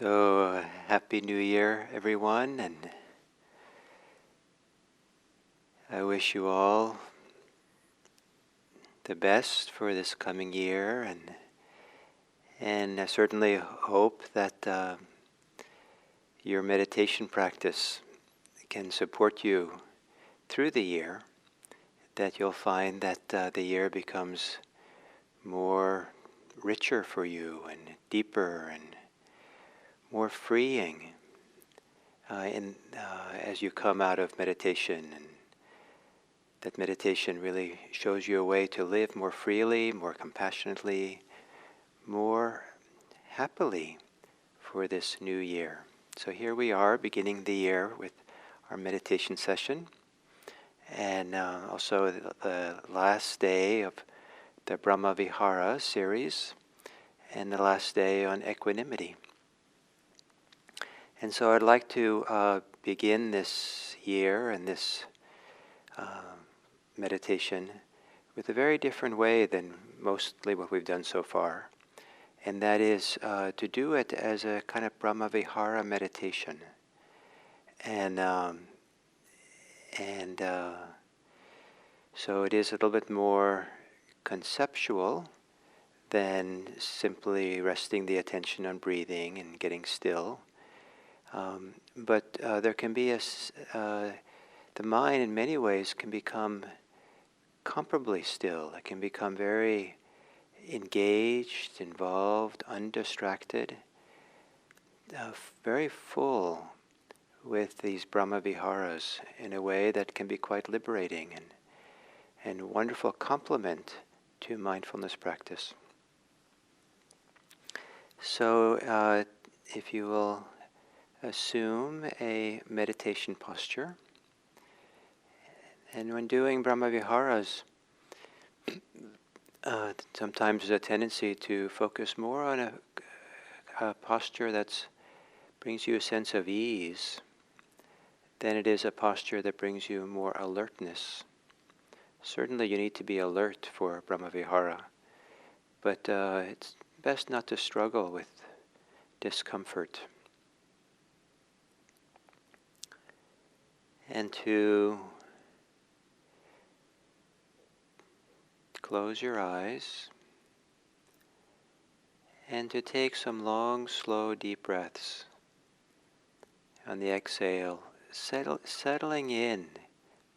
So, Happy New Year, everyone, and I wish you all the best for this coming year, and I certainly hope that your meditation practice can support you through the year, that you'll find that the year becomes more richer for you and deeper and more freeing as you come out of meditation, and that meditation really shows you a way to live more freely, more compassionately, more happily for this new year. So here we are beginning the year with our meditation session, and also the last day of the Brahmavihara series and the last day on equanimity. And so I'd like to begin this year and this meditation with a very different way than mostly what we've done so far. And that is to do it as a kind of Brahmavihara meditation. And so it is a little bit more conceptual than simply resting the attention on breathing and getting still. But there can be the mind in many ways can become comparably still. It can become very engaged, involved, undistracted, very full with these Brahmaviharas in a way that can be quite liberating and wonderful complement to mindfulness practice. So if you will assume a meditation posture. And when doing Brahmaviharas, sometimes there's a tendency to focus more on a posture that brings you a sense of ease than it is a posture that brings you more alertness. Certainly you need to be alert for Brahmavihara, but it's best not to struggle with discomfort. And to close your eyes and to take some long, slow, deep breaths. On the exhale, settling in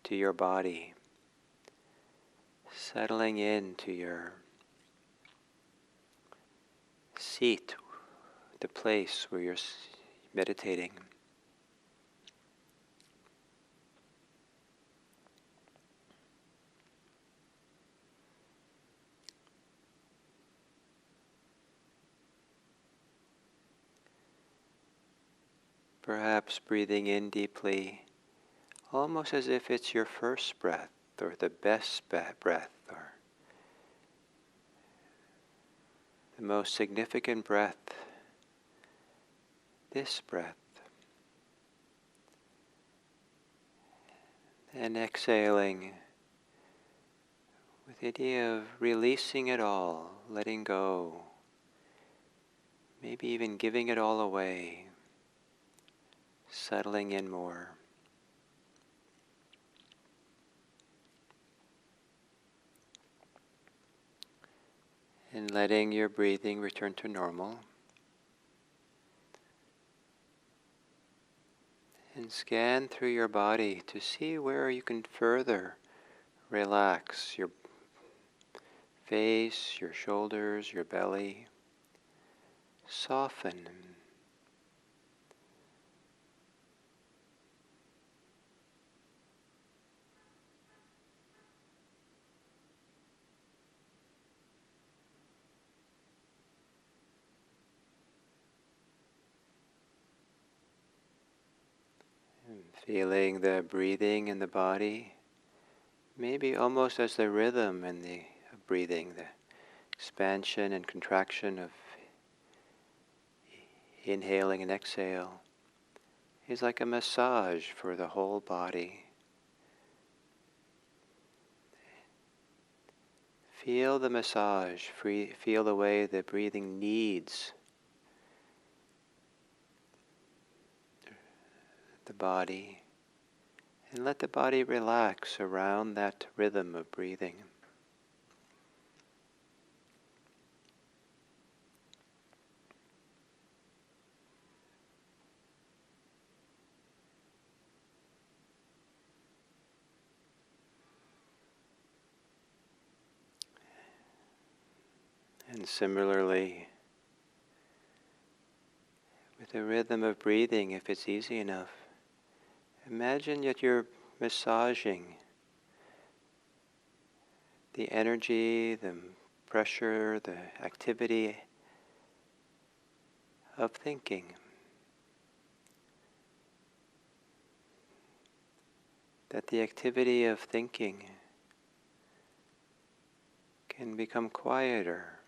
to your body, settling into your seat, the place where you're meditating. Perhaps breathing in deeply, almost as if it's your first breath or the best breath or the most significant breath, this breath. And exhaling with the idea of releasing it all, letting go, maybe even giving it all away. Settling in more. And letting your breathing return to normal. And scan through your body to see where you can further relax your face, your shoulders, your belly. Soften. Feeling the breathing in the body, maybe almost as the rhythm in the breathing, the expansion and contraction of inhaling and exhale is like a massage for the whole body. Feel the massage, feel the way the breathing kneads the body, and let the body relax around that rhythm of breathing. And similarly, with the rhythm of breathing, if it's easy enough, imagine that you're massaging the energy, the pressure, the activity of thinking. That the activity of thinking can become quieter.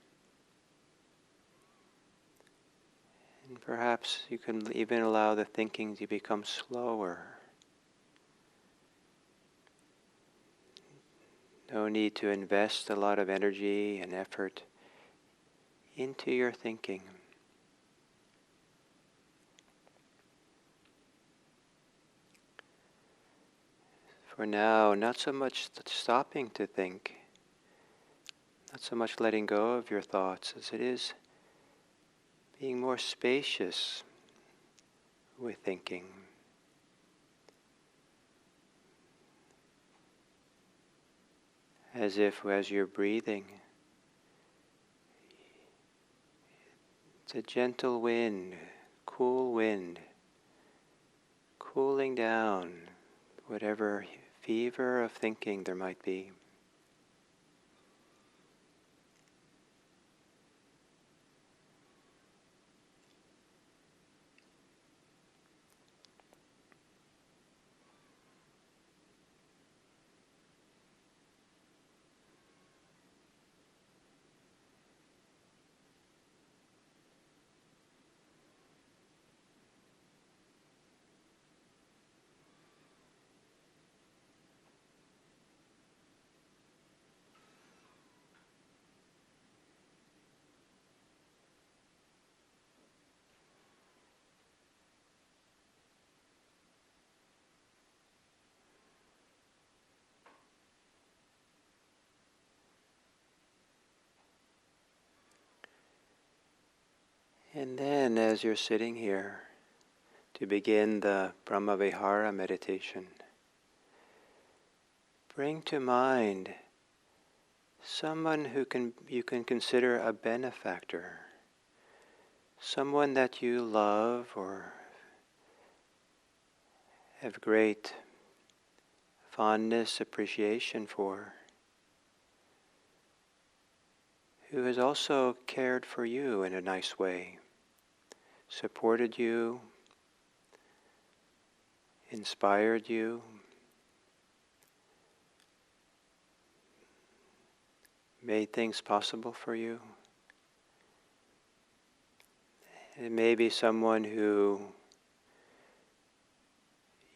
And perhaps you can even allow the thinking to become slower. No need to invest a lot of energy and effort into your thinking. For now, not so much stopping to think, not so much letting go of your thoughts as it is being more spacious with thinking. As if as you're breathing, it's a gentle wind, cooling down whatever fever of thinking there might be. And then as you're sitting here to begin the Brahmavihara meditation, bring to mind someone who you can consider a benefactor, someone that you love or have great fondness, appreciation for, who has also cared for you in a nice way, supported you, inspired you, made things possible for you. It may be someone who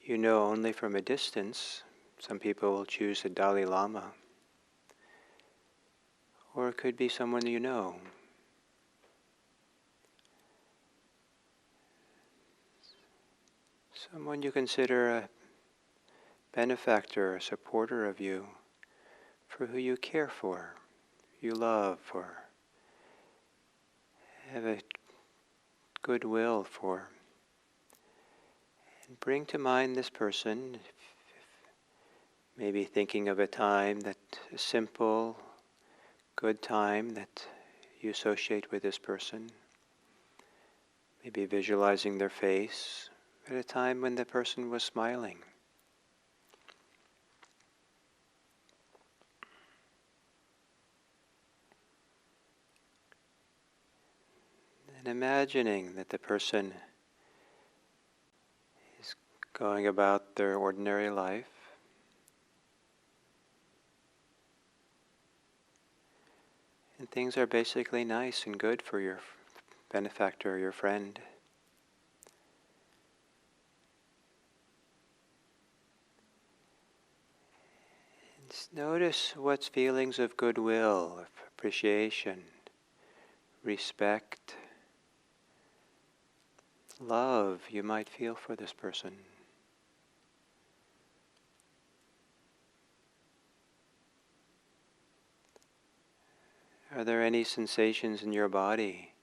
you know only from a distance. Some people will choose the Dalai Lama. Or it could be someone you know. Someone you consider a benefactor, a supporter of you, for who you care for, you love, or have a goodwill for. And bring to mind this person, maybe thinking of a time a simple, good time that you associate with this person. Maybe visualizing their face at a time when the person was smiling. And imagining that the person is going about their ordinary life, and things are basically nice and good for your benefactor, your friend. And notice what feelings of goodwill, of appreciation, respect, love you might feel for this person. Are there any sensations in your body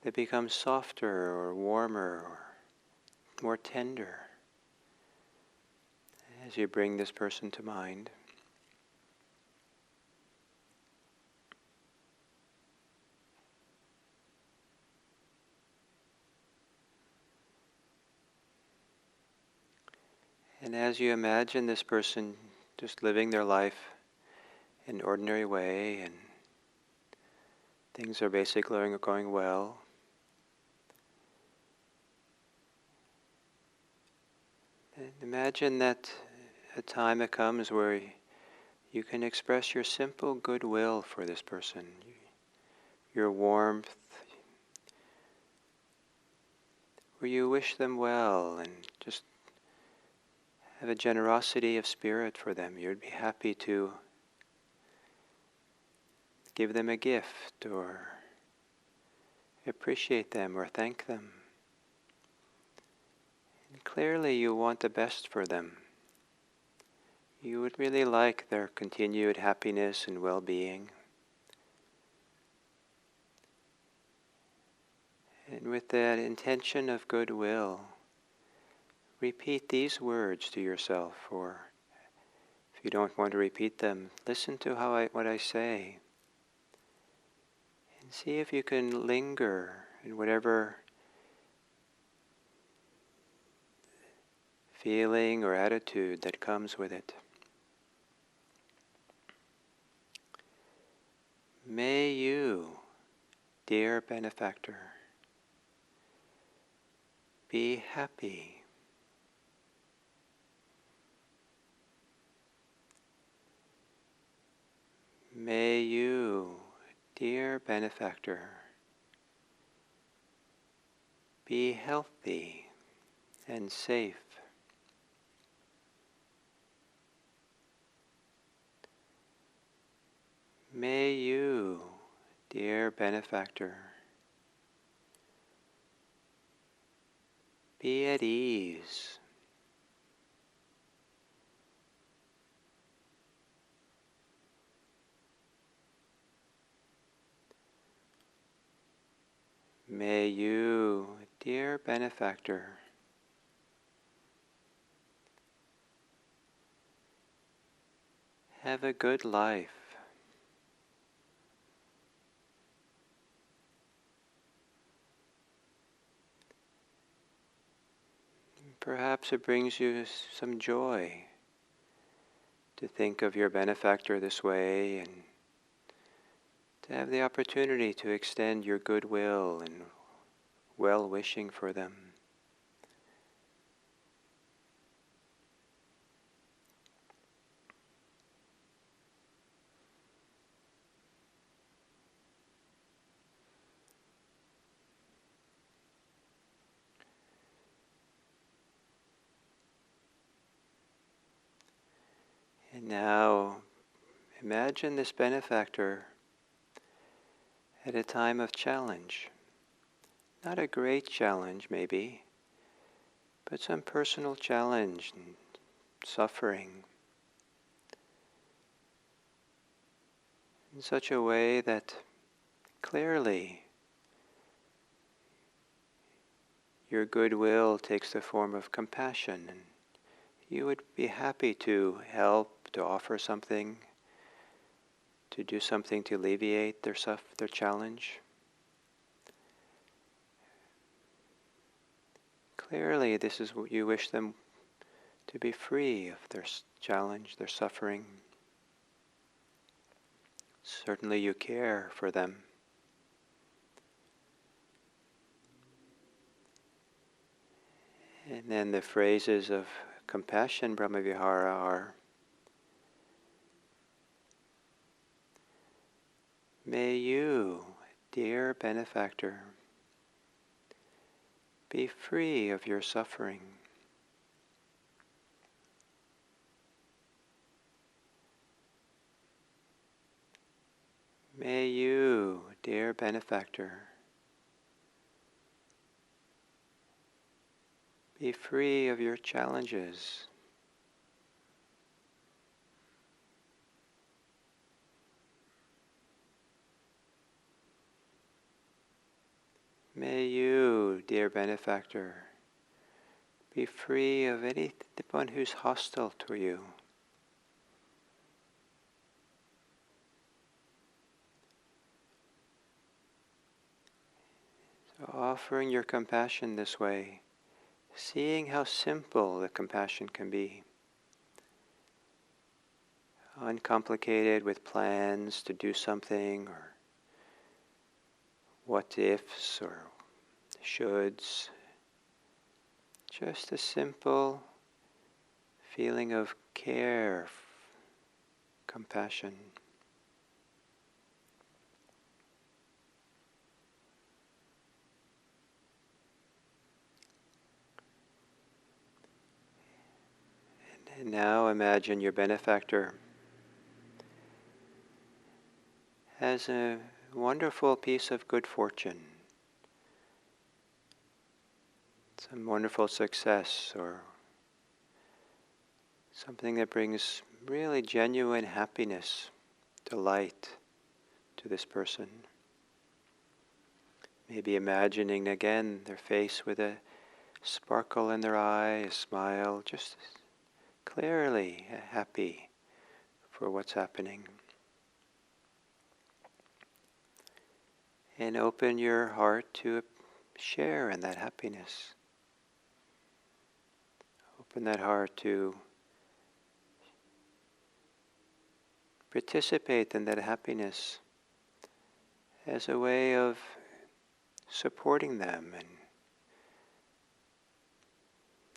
that become softer or warmer or more tender as you bring this person to mind? And as you imagine this person just living their life in an ordinary way and things are basically going well, and imagine that a time that comes where you can express your simple goodwill for this person, your warmth, where you wish them well and just have a generosity of spirit for them. You'd be happy to give them a gift or appreciate them or thank them. And clearly you want the best for them. You would really like their continued happiness and well-being. And with that intention of goodwill, repeat these words to yourself, or if you don't want to repeat them, listen to what I say. And see if you can linger in whatever feeling or attitude that comes with it. May you, dear benefactor, be happy. May you, dear benefactor, be healthy and safe. May you, dear benefactor, be at ease. May you, dear benefactor, have a good life. Perhaps it brings you some joy to think of your benefactor this way and to have the opportunity to extend your goodwill and well-wishing for them. And now, imagine this benefactor at a time of challenge. Not a great challenge, maybe, but some personal challenge and suffering in such a way that clearly your goodwill takes the form of compassion, and you would be happy to help, to offer something, to do something to alleviate their challenge. Clearly, this is what you wish them to be free of their challenge, their suffering. Certainly you care for them. And then the phrases of compassion Brahmavihara are, may you, dear benefactor, be free of your suffering. May you, dear benefactor, be free of your challenges. May you, dear benefactor, be free of anyone who's hostile to you. So offering your compassion this way, seeing how simple the compassion can be. Uncomplicated with plans to do something or what ifs or shoulds. Just a simple feeling of care, compassion. And now imagine your benefactor has a wonderful piece of good fortune, some wonderful success, or something that brings really genuine happiness, delight to this person. Maybe imagining again their face with a sparkle in their eye, a smile, just clearly happy for what's happening. And open your heart to share in that happiness. Open that heart to participate in that happiness as a way of supporting them and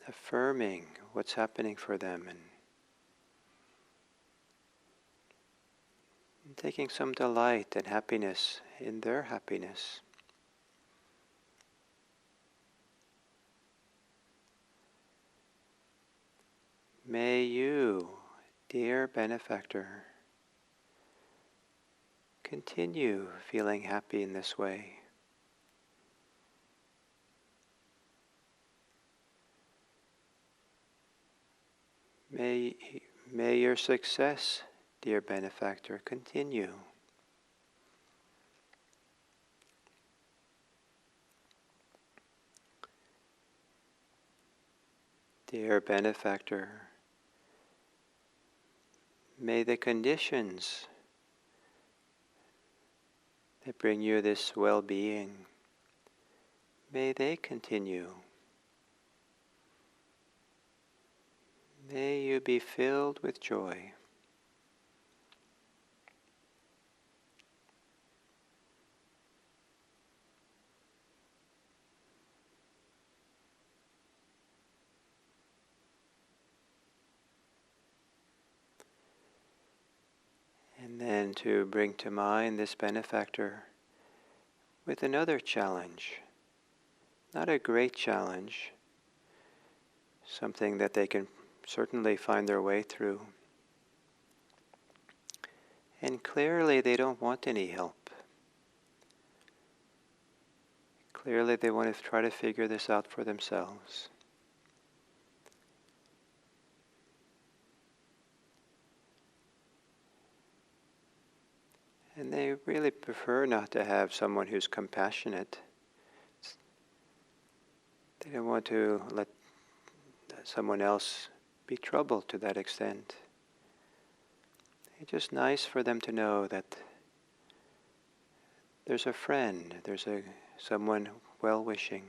affirming what's happening for them and taking some delight and happiness in their happiness. May you, dear benefactor, continue feeling happy in this way. May your success, dear benefactor, continue. Dear benefactor, may the conditions that bring you this well-being, may they continue. May you be filled with joy. And then to bring to mind this benefactor with another challenge, not a great challenge, something that they can certainly find their way through. And clearly they don't want any help. Clearly they want to try to figure this out for themselves. And they really prefer not to have someone who's compassionate. They don't want to let someone else be troubled to that extent. It's just nice for them to know that there's a friend, there's someone well-wishing.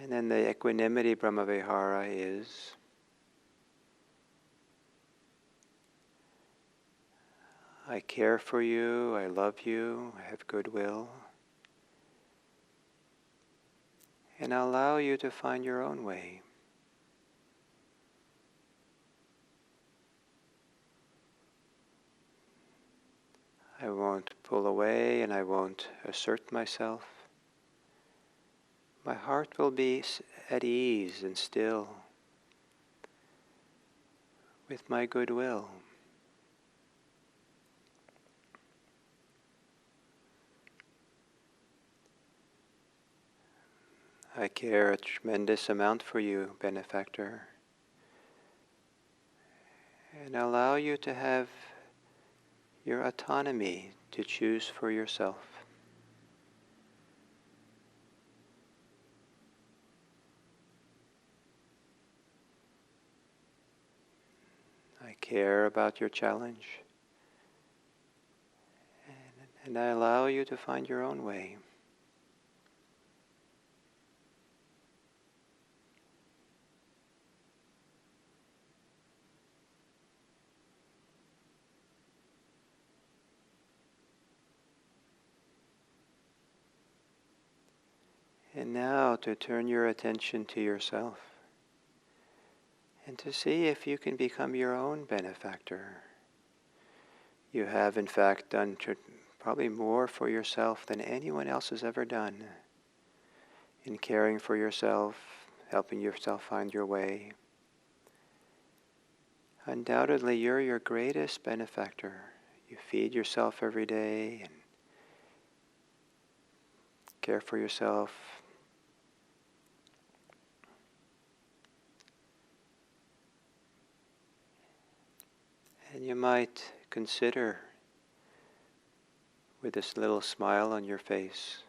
And then the Equanimity Brahmavihara is I care for you, I love you, I have goodwill, and I allow you to find your own way. I won't pull away and I won't assert myself. My heart will be at ease and still with my goodwill. I care a tremendous amount for you, benefactor. and allow you to have your autonomy to choose for yourself. I care about your challenge, and I allow you to find your own way. And now to turn your attention to yourself and to see if you can become your own benefactor. You have in fact done probably more for yourself than anyone else has ever done in caring for yourself, helping yourself find your way. Undoubtedly, you're your greatest benefactor. You feed yourself every day and care for yourself. And you might consider, with this little smile on your face,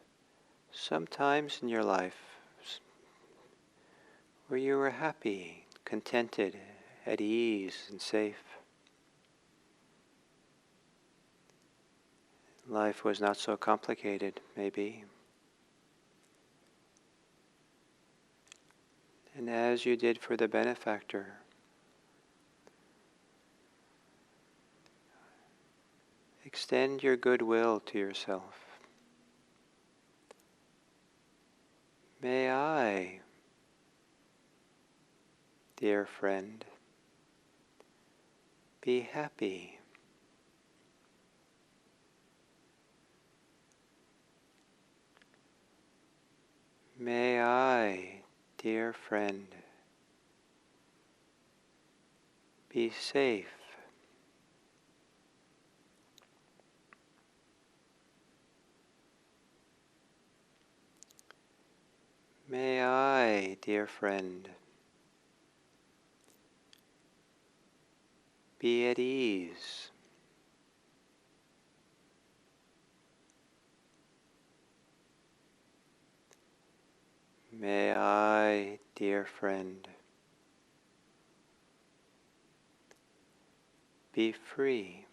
sometimes in your life where you were happy, contented, at ease and safe. Life was not so complicated, maybe. And as you did for the benefactor, extend your goodwill to yourself. May I, dear friend, be happy. May I, dear friend, be safe. May I, dear friend, be at ease. May I, dear friend, be free.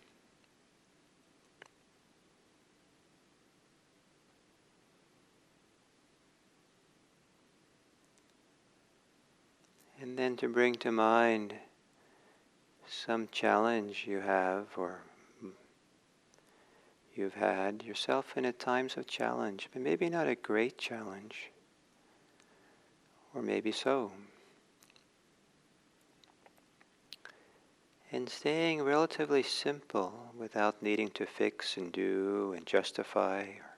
And then to bring to mind some challenge you have or you've had yourself in at times of challenge, but maybe not a great challenge, or maybe so. And staying relatively simple without needing to fix and do and justify or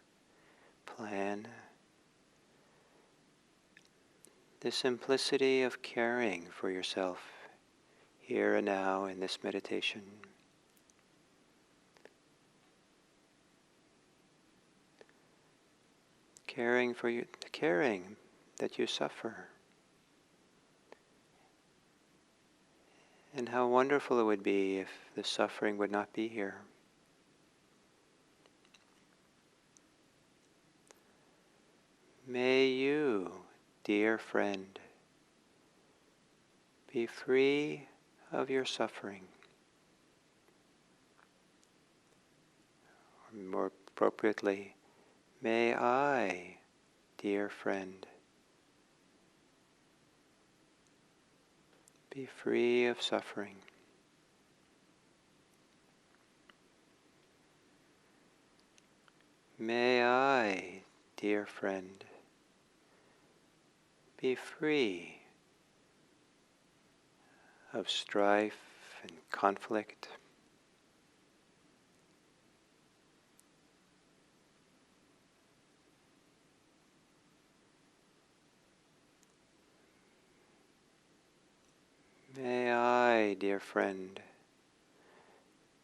plan. The simplicity of caring for yourself here and now in this meditation. Caring that you suffer. And how wonderful it would be if the suffering would not be here. May you, dear friend, be free of your suffering. Or more appropriately, may I, dear friend, be free of suffering. May I, dear friend, be free of strife and conflict. May I, dear friend,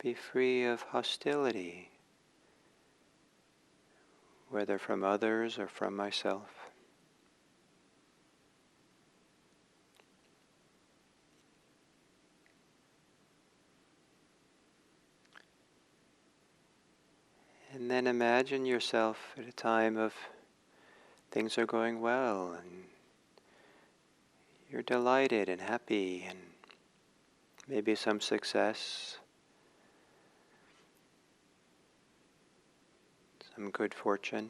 be free of hostility, whether from others or from myself. And then imagine yourself at a time of things are going well and you're delighted and happy and maybe some success, some good fortune.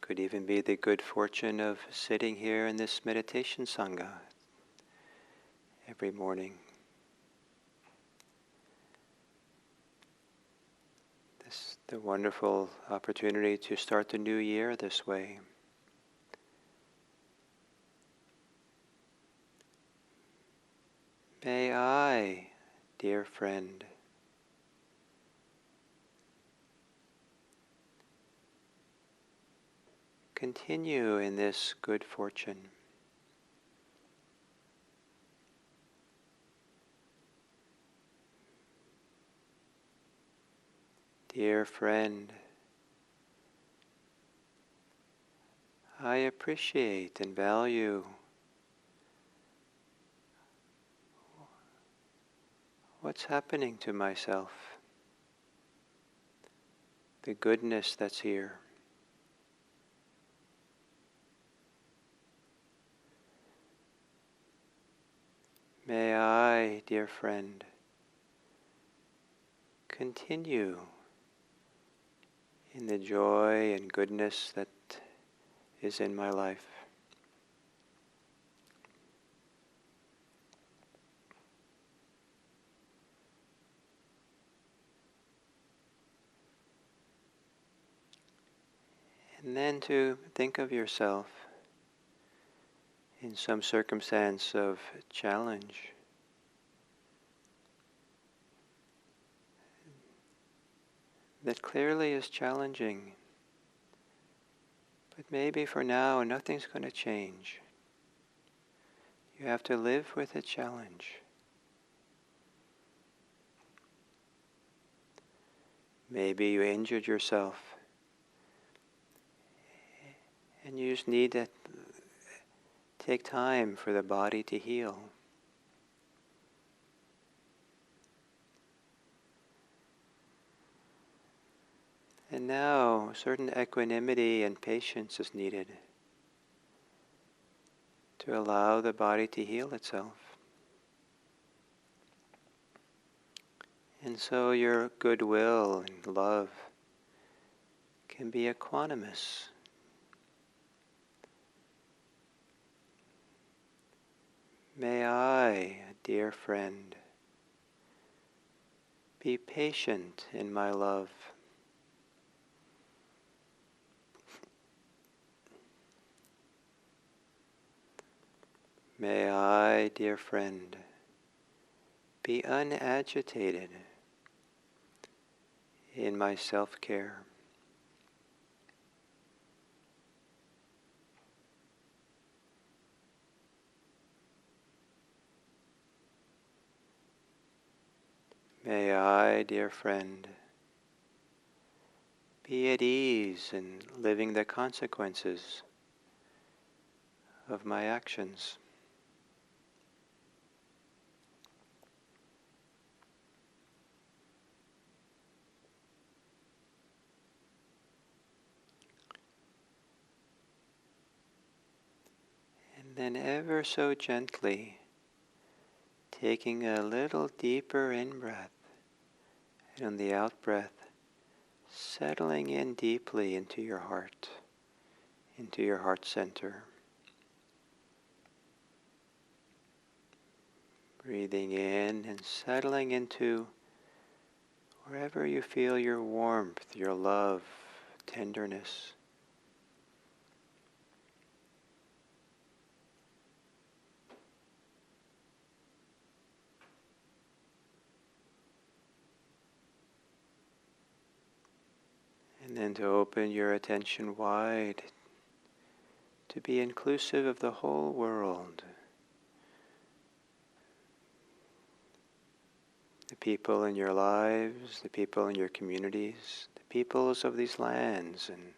Could even be the good fortune of sitting here in this meditation sangha every morning. This the wonderful opportunity to start the new year this way. May I, dear friend, continue in this good fortune. Dear friend, I appreciate and value what's happening to myself, the goodness that's here. May I, dear friend, continue in the joy and goodness that is in my life. And then to think of yourself in some circumstance of challenge. That clearly is challenging, but maybe for now nothing's going to change. You have to live with a challenge. Maybe you injured yourself and you just need to take time for the body to heal. And now, certain equanimity and patience is needed to allow the body to heal itself. And so your goodwill and love can be equanimous. May I, dear friend, be patient in my love. May I, dear friend, be unagitated in my self-care. May I, dear friend, be at ease in living the consequences of my actions. And then ever so gently, taking a little deeper in-breath, and on the out-breath, settling in deeply into your heart center. Breathing in and settling into wherever you feel your warmth, your love, tenderness. And then to open your attention wide, to be inclusive of the whole world. The people in your lives, the people in your communities, the peoples of these lands, and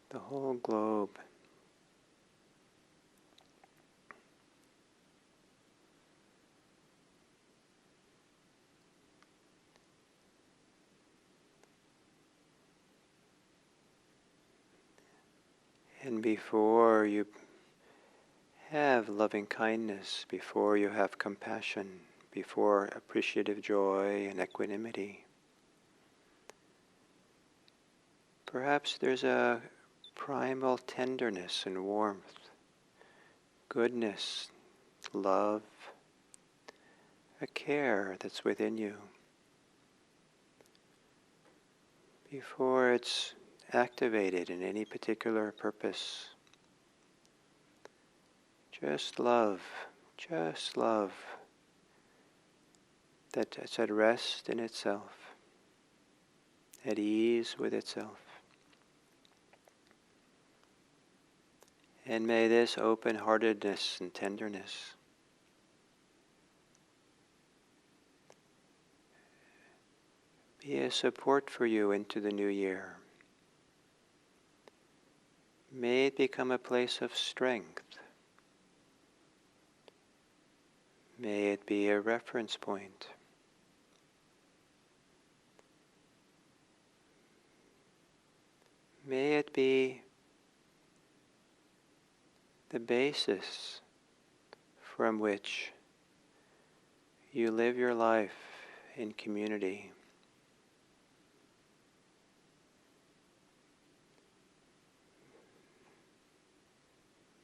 the whole globe. And before you have loving kindness, before you have compassion, before appreciative joy and equanimity, perhaps there's a primal tenderness and warmth, goodness, love, a care that's within you. Before it's activated in any particular purpose, just love that's at rest in itself, at ease with itself. And may this open-heartedness and tenderness be a support for you into the new year. May it become a place of strength. May it be a reference point. May it be the basis from which you live your life in community.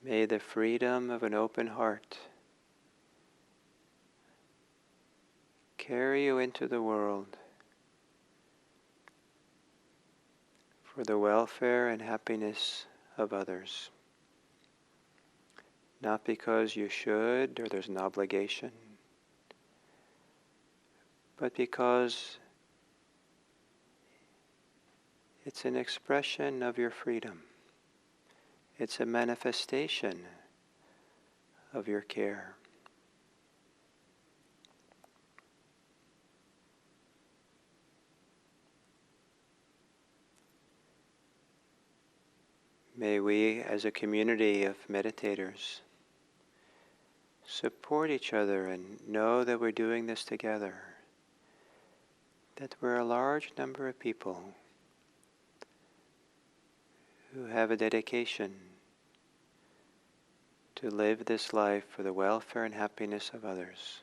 May the freedom of an open heart carry you into the world for the welfare and happiness of others. Not because you should or there's an obligation, but because it's an expression of your freedom. It's a manifestation of your care. May we, as a community of meditators, support each other and know that we're doing this together, that we're a large number of people who have a dedication to live this life for the welfare and happiness of others,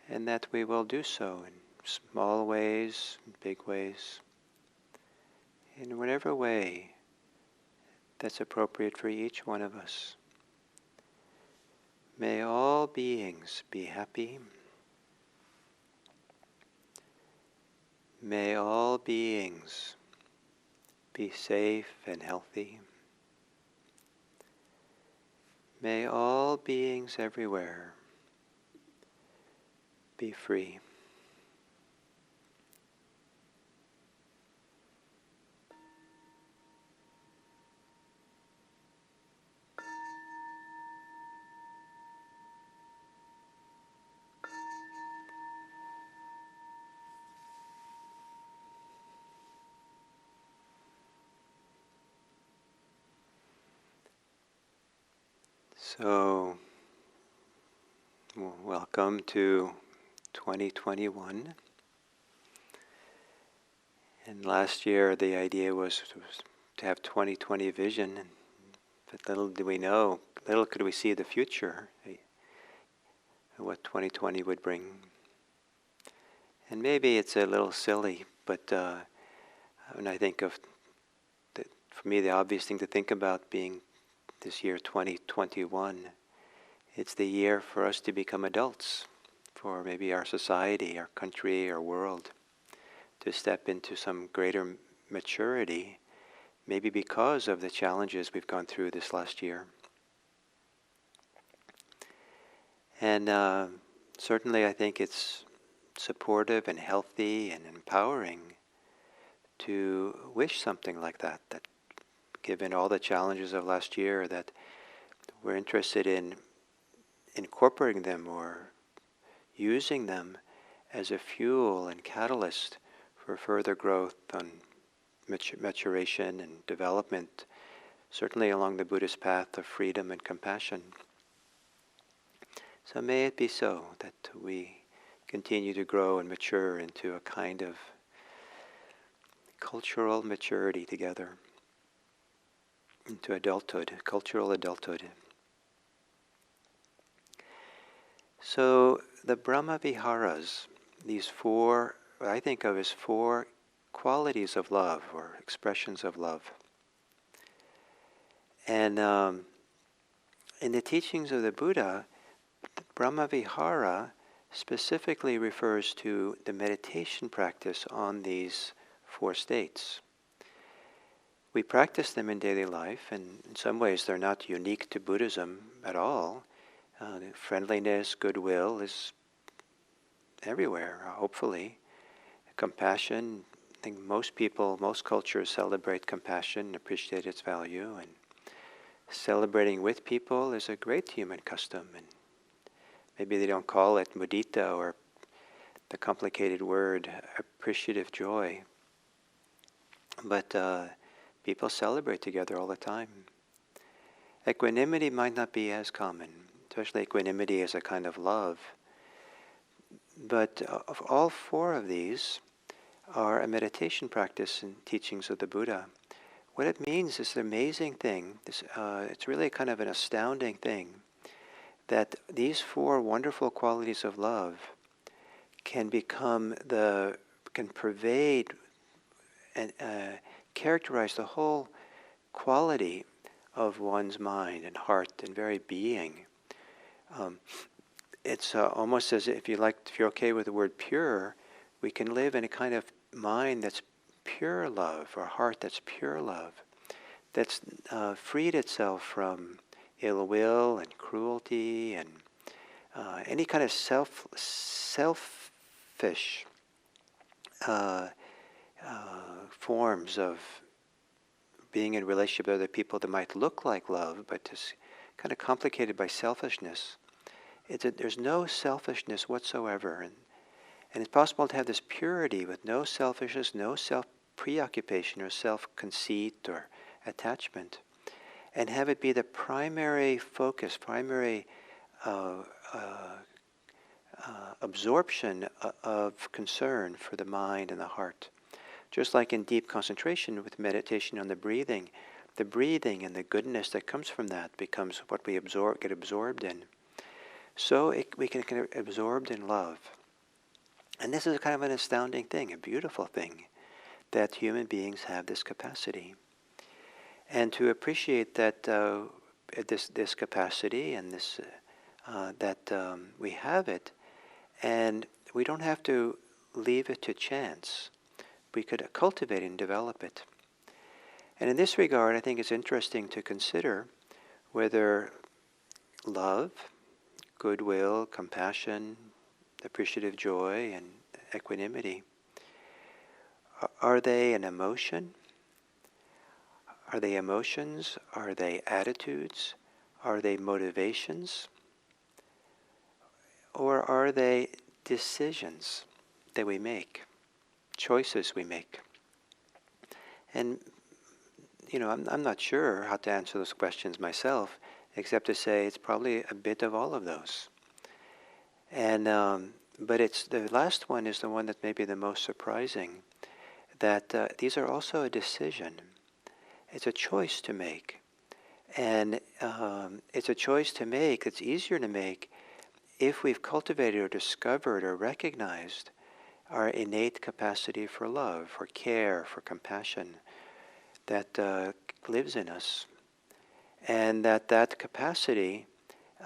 and that we will do so in small ways, big ways, in whatever way that's appropriate for each one of us. May all beings be happy. May all beings be safe and healthy. May all beings everywhere be free. So, welcome to 2021. And last year the idea was to have 2020 vision, but little did we know, little could we see the future, what 2020 would bring. And maybe it's a little silly, but when I think of, for me the obvious thing to think about being this year 2021, it's the year for us to become adults, for maybe our society, our country, our world, to step into some greater maturity, maybe because of the challenges we've gone through this last year. And certainly I think it's supportive and healthy and empowering to wish something like that, that given all the challenges of last year, that we're interested in incorporating them or using them as a fuel and catalyst for further growth on maturation and development, certainly along the Buddhist path of freedom and compassion. So may it be so that we continue to grow and mature into a kind of cultural maturity together. into adulthood, cultural adulthood. So the Brahmaviharas, these four, what I think of as four qualities of love or expressions of love. And in the teachings of the Buddha, Brahmavihara specifically refers to the meditation practice on these four states. We practice them in daily life, and in some ways they're not unique to Buddhism at all. Friendliness, goodwill is everywhere, hopefully. Compassion, I think most people, most cultures celebrate compassion and appreciate its value, and celebrating with people is a great human custom. And maybe they don't call it mudita or the complicated word appreciative joy, but people celebrate together all the time. Equanimity might not be as common, especially equanimity as a kind of love. But of all four of these are a meditation practice and teachings of the Buddha. What it means is an amazing thing. It's really kind of an astounding thing that these four wonderful qualities of love can pervade and characterize the whole quality of one's mind and heart and very being. It's almost as if you're okay with the word pure, we can live in a kind of mind that's pure love, or heart that's pure love, that's freed itself from ill will and cruelty and any kind of selfish forms of being in relationship with other people that might look like love, but is kind of complicated by selfishness. There's no selfishness whatsoever, and it's possible to have this purity with no selfishness, no self-preoccupation or self-conceit or attachment, and have it be the primary focus, primary absorption of concern for the mind and the heart. Just like in deep concentration with meditation on the breathing and the goodness that comes from that becomes what we get absorbed in. So we can get absorbed in love. And this is kind of an astounding thing, a beautiful thing, that human beings have this capacity. And to appreciate that this capacity and this that we have it, and we don't have to leave it to chance. We could cultivate and develop it. And in this regard, I think it's interesting to consider whether love, goodwill, compassion, appreciative joy, and equanimity, are they an emotion? Are they emotions? Are they attitudes? Are they motivations? Or are they decisions that we make, choices we make? And, I'm not sure how to answer those questions myself, except to say it's probably a bit of all of those. And but it's the last one is the one that may be the most surprising, that these are also a decision. It's a choice to make. And it's a choice to make that's easier to make if we've cultivated or discovered or recognized our innate capacity for love, for care, for compassion that lives in us. And that capacity,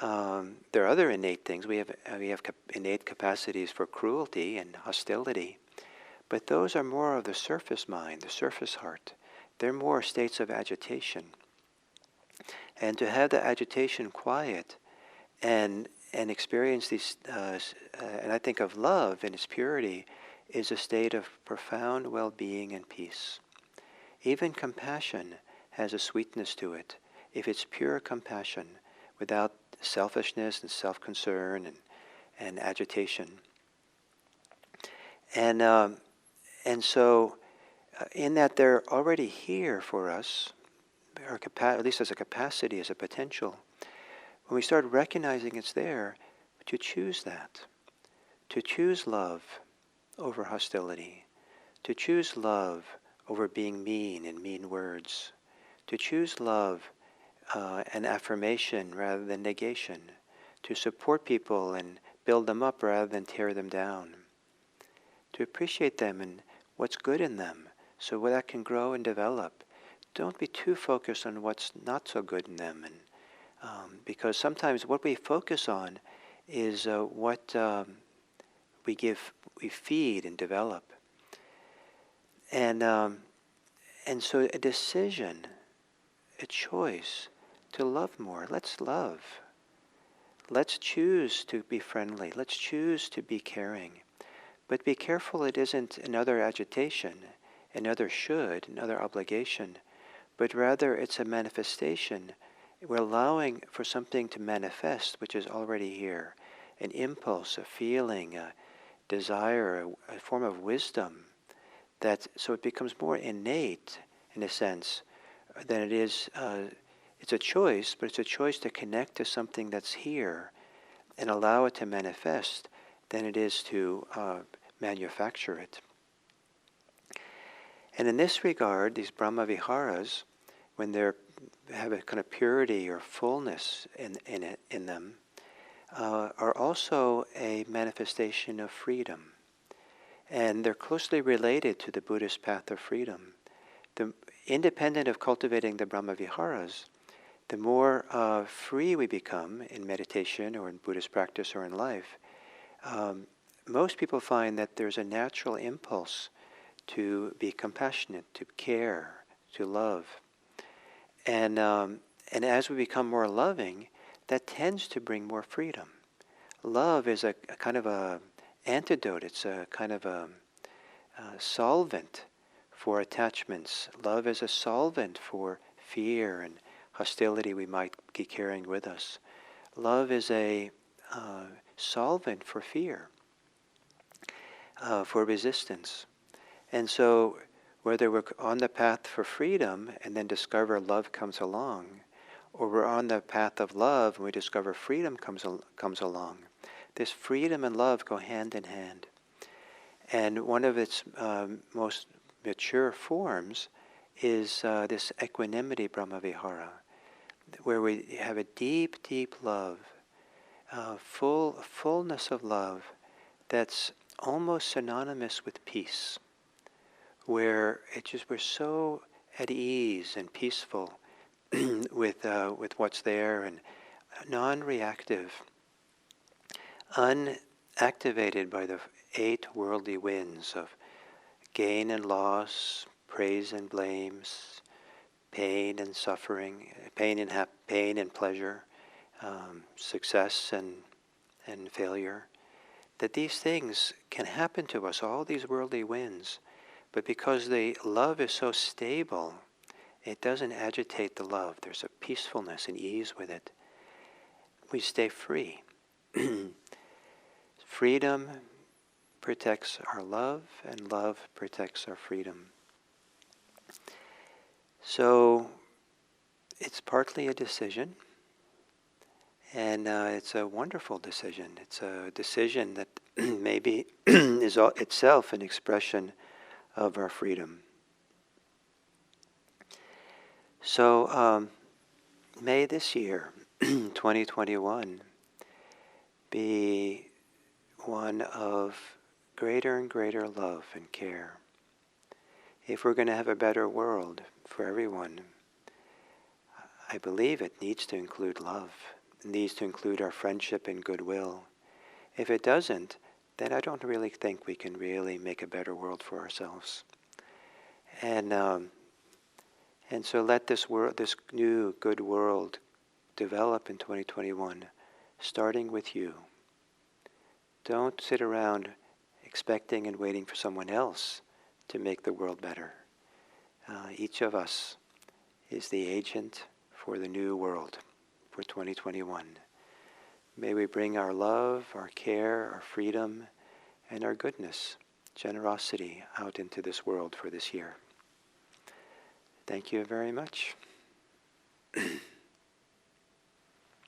there are other innate things. We have innate capacities for cruelty and hostility, but those are more of the surface mind, the surface heart. They're more states of agitation. And to have the agitation quiet and experience these, and I think of love in its purity, is a state of profound well-being and peace. Even compassion has a sweetness to it, if it's pure compassion, without selfishness and self-concern and agitation. And so, in that they're already here for us, at least as a capacity, as a potential. When we start recognizing it's there, to choose that, to choose love over hostility, to choose love over being mean and mean words, to choose love and affirmation rather than negation, to support people and build them up rather than tear them down, to appreciate them and what's good in them so that can grow and develop. Don't be too focused on what's not so good in them, and because sometimes what we focus on is what we feed and develop. And so a decision, a choice to love more. Let's love. Let's choose to be friendly. Let's choose to be caring. But be careful it isn't another agitation, another should, another obligation, but rather it's a manifestation. We're allowing for something to manifest which is already here, an impulse, a feeling, a desire, a form of wisdom. So it becomes more innate, in a sense, than it is. It's a choice, but it's a choice to connect to something that's here and allow it to manifest than it is to manufacture it. And in this regard, these Brahmaviharas, when they have a kind of purity or fullness in them, are also a manifestation of freedom. And they're closely related to the Buddhist path of freedom. Independent of cultivating the Brahmaviharas, the more free we become in meditation or in Buddhist practice or in life, most people find that there's a natural impulse to be compassionate, to care, to love. And as we become more loving, that tends to bring more freedom. Love is a kind of a antidote. It's a kind of a solvent for attachments. Love is a solvent for fear and hostility we might be carrying with us. Love is a solvent for fear, for resistance. And so whether we're on the path for freedom and then discover love comes along, or we're on the path of love and we discover freedom comes along, this freedom and love go hand in hand. And one of its most mature forms is this Equanimity Brahmavihara, where we have a deep, deep love, fullness of love that's almost synonymous with peace, where we're so at ease and peaceful with what's there and non-reactive, unactivated by the 8 worldly winds of gain and loss, praise and blames, pain and suffering, pain and pleasure, success and failure. That these things can happen to us, all these worldly winds, but because the love is so stable, it doesn't agitate the love. There's a peacefulness and ease with it. We stay free. Freedom protects our love, and love protects our freedom. So it's partly a decision, and it's a wonderful decision. It's a decision that maybe is itself an expression of our freedom. So may this year, 2021, be one of greater and greater love and care. If we're going to have a better world for everyone, I believe it needs to include love. It needs to include our friendship and goodwill. If it doesn't, then I don't really think we can really make a better world for ourselves. And so let this new good world develop in 2021, starting with you. Don't sit around expecting and waiting for someone else to make the world better. Each of us is the agent for the new world for 2021. May we bring our love, our care, our freedom, and our goodness, generosity out into this world for this year. Thank you very much.